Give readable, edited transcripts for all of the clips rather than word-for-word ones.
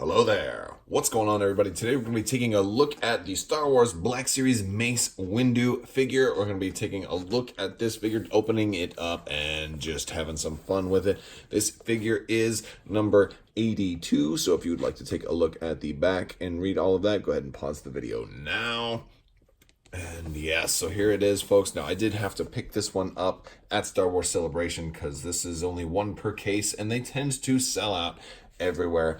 Hello there. What's going on, everybody? Today we're going to be taking a look at the Star Wars Black Series Mace Windu figure. We're going to be taking a look at this figure, opening it up, and just having some fun with it. This figure is number 82, so if you would like to take a look at the back and read all of that, go ahead and pause the video now. And yes, so here it is, folks. Now, I did have to pick this one up at Star Wars Celebration because this is only one per case, and they tend to sell out everywhere.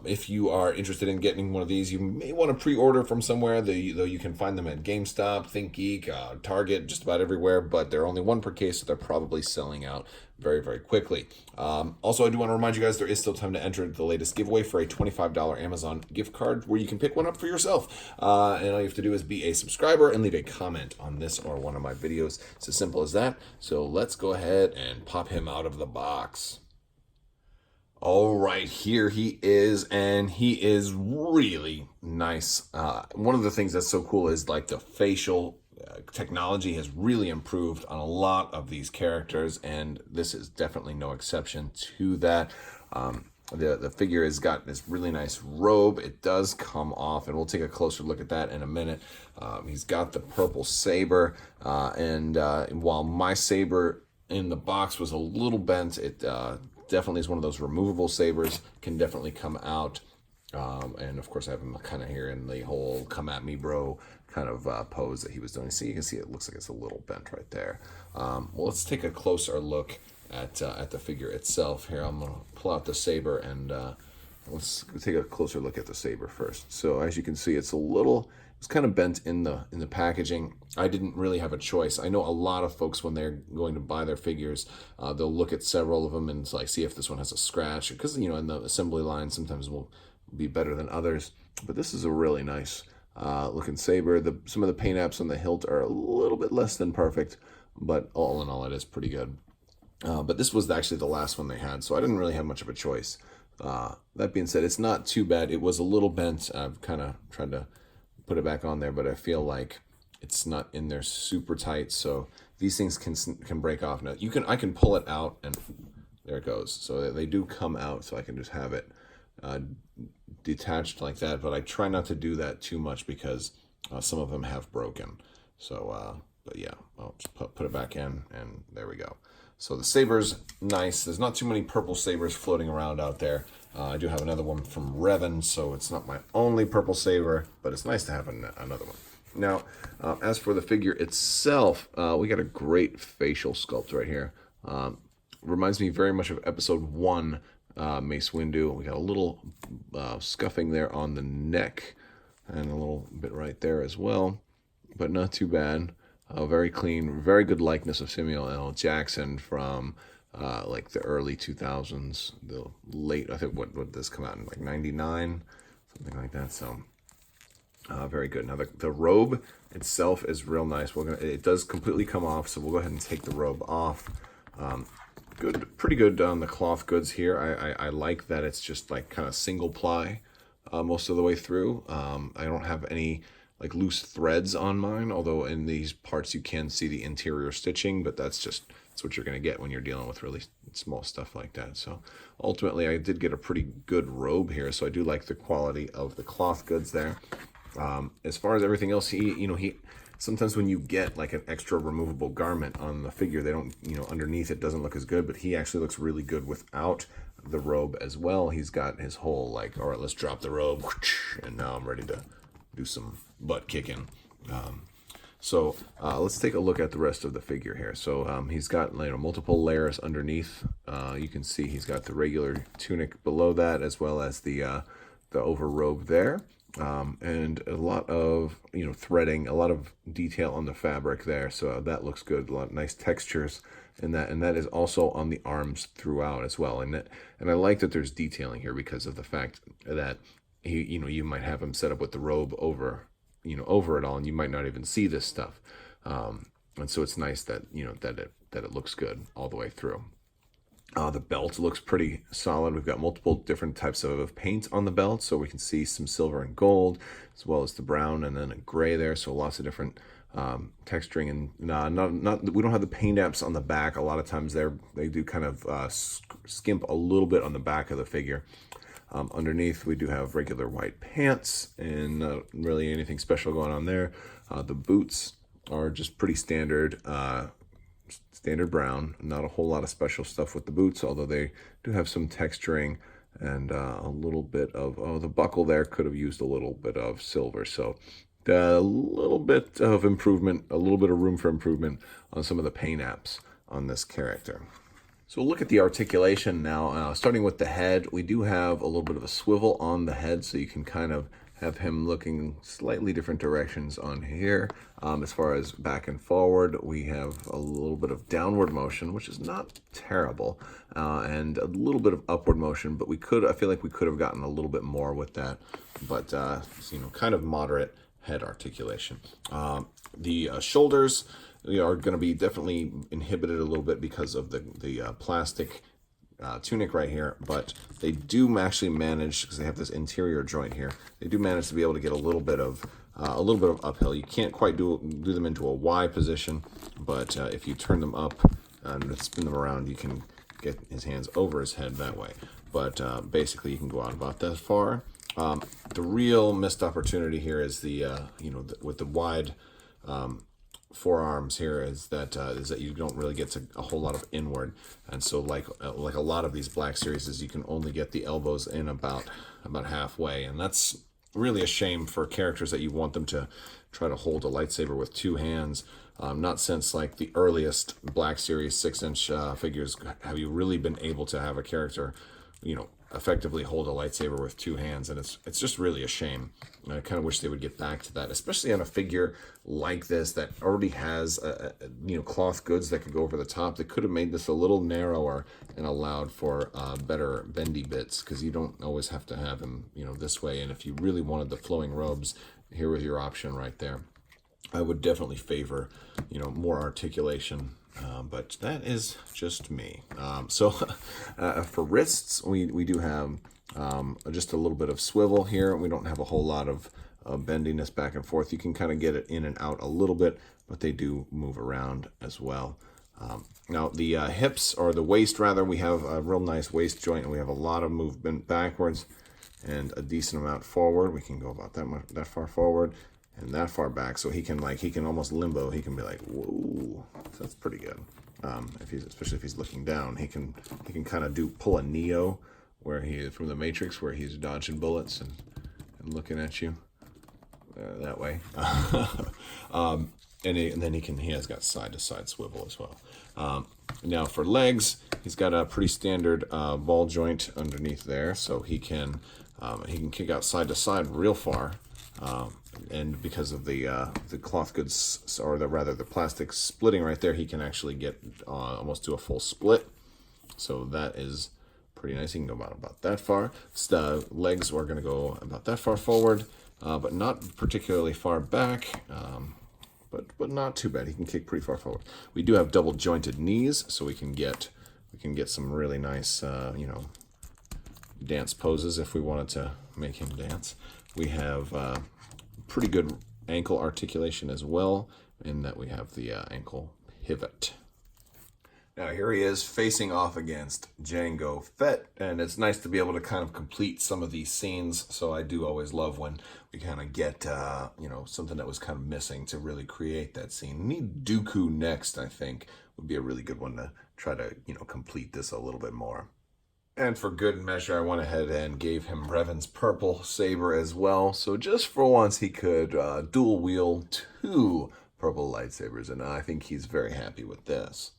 If you are interested in getting one of these, you may want to pre-order from somewhere, though you can find them at GameStop, ThinkGeek, Target, just about everywhere, but they're only one per case, so they're probably selling out very, very quickly. Also, I do want to remind you guys there is still time to enter the latest giveaway for a $25 Amazon gift card where you can pick one up for yourself. And all you have to do is be a subscriber and leave a comment on this or one of my videos. It's as simple as that. So let's go ahead and pop him out of the box. All right, here he is, and he is really nice. One of the things that's so cool is like the facial technology has really improved on a lot of these characters, and this is definitely no exception to that. The figure has got this really nice robe. It does come off, and we'll take a closer look at that in a minute. He's got the purple saber, and while my saber in the box was a little bent, it definitely is one of those removable sabers, can definitely come out. And of course I have him kind of here in the whole come at me bro kind of pose that he was doing. See, you can see it looks like it's a little bent right there. Well, let's take a closer look at the figure itself. Here, I'm gonna pull out the saber and let's take a closer look at the saber first. So as you can see, it's kind of bent in the packaging. I didn't really have a choice. I know a lot of folks, when they're going to buy their figures, they'll look at several of them and like see if this one has a scratch, because in the assembly line sometimes will be better than others. But this is a really nice looking saber. Some of the paint apps on the hilt are a little bit less than perfect, but all in all, it is pretty good. But this was actually the last one they had, so I didn't really have much of a choice. That being said, it's not too bad. It was a little bent. I've kind of tried to put it back on there, but I feel like it's not in there super tight, so these things can break off. Now I can pull it out, and there it goes. So they do come out, so I can just have it detached like that, but I try not to do that too much because some of them have broken. So but yeah, I'll just put it back in, and there we go. So the saber's nice. There's not too many purple sabers floating around out there. I do have another one from Revan, so it's not my only purple saber, but it's nice to have another one. Now, as for the figure itself, we got a great facial sculpt right here. Reminds me very much of Episode 1, Mace Windu. We got a little scuffing there on the neck, and a little bit right there as well, but not too bad. Very clean, very good likeness of Samuel L. Jackson from like the early 2000s, the late, I think, what did this come out in, like 99, something like that. So very good. Now the robe itself is real nice. It does completely come off, so we'll go ahead and take the robe off. Pretty good on the cloth goods here. I like that it's just like kind of single ply most of the way through. I don't have any like loose threads on mine, although in these parts you can see the interior stitching, but that's what you're going to get when you're dealing with really small stuff like that. So ultimately I did get a pretty good robe here, so I do like the quality of the cloth goods there. As far as everything else, he sometimes when you get like an extra removable garment on the figure, they don't, underneath it doesn't look as good, but he actually looks really good without the robe as well. He's got his whole like, all right, let's drop the robe, and now I'm ready to do some butt kicking. So let's take a look at the rest of the figure here. So he's got multiple layers underneath. You can see he's got the regular tunic below that, as well as the over robe there, and a lot of threading, a lot of detail on the fabric there. So that looks good. A lot of nice textures in that, and that is also on the arms throughout as well. And I like that there's detailing here because of the fact that you might have him set up with the robe over it all, and you might not even see this stuff. And so it's nice that that it looks good all the way through. The belt looks pretty solid. We've got multiple different types of paint on the belt, so we can see some silver and gold, as well as the brown and then a gray there. So lots of different texturing, and we don't have the paint apps on the back. A lot of times they do kind of skimp a little bit on the back of the figure. Underneath, we do have regular white pants, and not really anything special going on there. The boots are just pretty standard, standard brown. Not a whole lot of special stuff with the boots, although they do have some texturing and a little bit of, oh, the buckle there could have used a little bit of silver. So a little bit of improvement, a little bit of room for improvement on some of the paint apps on this character. So we'll look at the articulation now. Starting with the head, we do have a little bit of a swivel on the head, so you can kind of have him looking slightly different directions on here. As far as back and forward, we have a little bit of downward motion, which is not terrible, and a little bit of upward motion, but I feel like we could have gotten a little bit more with that, but kind of moderate head articulation. The shoulders are going to be definitely inhibited a little bit because of the plastic tunic right here, but they do actually manage, because they have this interior joint here, they do manage to be able to get a little bit of uphill. You can't quite do them into a Y position, but if you turn them up and spin them around, you can get his hands over his head that way. But basically, you can go out about that far. The real missed opportunity here is with the wide forearms here is that you don't really get a whole lot of inward, and so like a lot of these Black Series, you can only get the elbows in about halfway, and that's really a shame for characters that you want them to try to hold a lightsaber with two hands. Not since like the earliest Black Series 6-inch figures have you really been able to have a character, effectively hold a lightsaber with two hands, and it's just really a shame. I kind of wish they would get back to that, especially on a figure like this that already has cloth goods that could go over the top. They could have made this a little narrower and allowed for better bendy bits, because you don't always have to have him this way. And if you really wanted the flowing robes, here was your option right there. I would definitely favor more articulation. But that is just me. For wrists, we do have just a little bit of swivel here. We don't have a whole lot of bendiness back and forth. You can kind of get it in and out a little bit, but they do move around as well. Now, the hips, or the waist rather, we have a real nice waist joint, and we have a lot of movement backwards and a decent amount forward. We can go about that far forward and that far back, so he can almost limbo. He can be like, whoa, so that's pretty good. Especially if he's looking down, he can kind of pull a Neo, where he is from the Matrix, where he's dodging bullets and looking at you that way. And then he has got side to side swivel as well. Now for legs, he's got a pretty standard ball joint underneath there, so he can kick out side to side real far. And because of the cloth goods, or the plastic splitting right there, he can actually get almost to a full split. So that is pretty nice. He can go about that far. The legs are going to go about that far forward, but not particularly far back. But not too bad. He can kick pretty far forward. We do have double jointed knees, so we can get some really nice dance poses if we wanted to make him dance. We have pretty good ankle articulation as well, in that we have the ankle pivot. Now here he is facing off against Jango Fett, and it's nice to be able to kind of complete some of these scenes. So I do always love when we kind of get something that was kind of missing to really create that scene. Need Dooku next, I think, would be a really good one to try to complete this a little bit more. And for good measure, I went ahead and gave him Revan's purple saber as well. So just for once, he could dual wield two purple lightsabers, and I think he's very happy with this.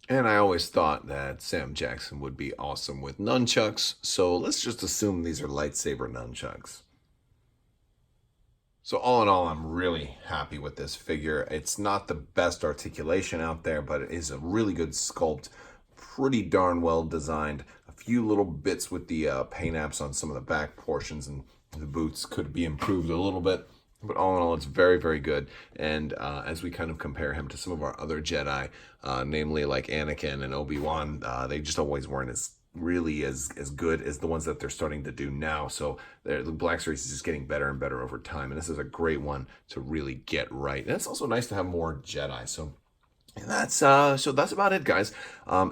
And I always thought that Sam Jackson would be awesome with nunchucks, so let's just assume these are lightsaber nunchucks. So all in all, I'm really happy with this figure. It's not the best articulation out there, but it is a really good sculpt. Pretty darn well designed. A few little bits with the paint apps on some of the back portions and the boots could be improved a little bit. But all in all, it's very, very good. And as we kind of compare him to some of our other Jedi, namely like Anakin and Obi-Wan, they just always weren't as good as the ones that they're starting to do now. So the Black Series is just getting better and better over time. And this is a great one to really get right. And it's also nice to have more Jedi. So And that's so that's about it, guys.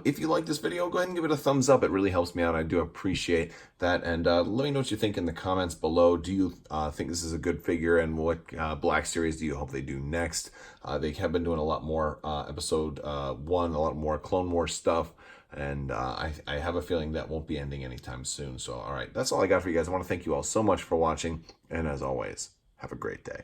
If you like this video, go ahead and give it a thumbs up. It really helps me out. I do appreciate that. And let me know what you think in the comments below. Do you think this is a good figure, and what Black Series do you hope they do next? They have been doing a lot more episode 1, a lot more Clone Wars stuff, and I have a feeling that won't be ending anytime soon. So all right, that's all I got for you guys. I want to thank you all so much for watching, and as always, have a great day.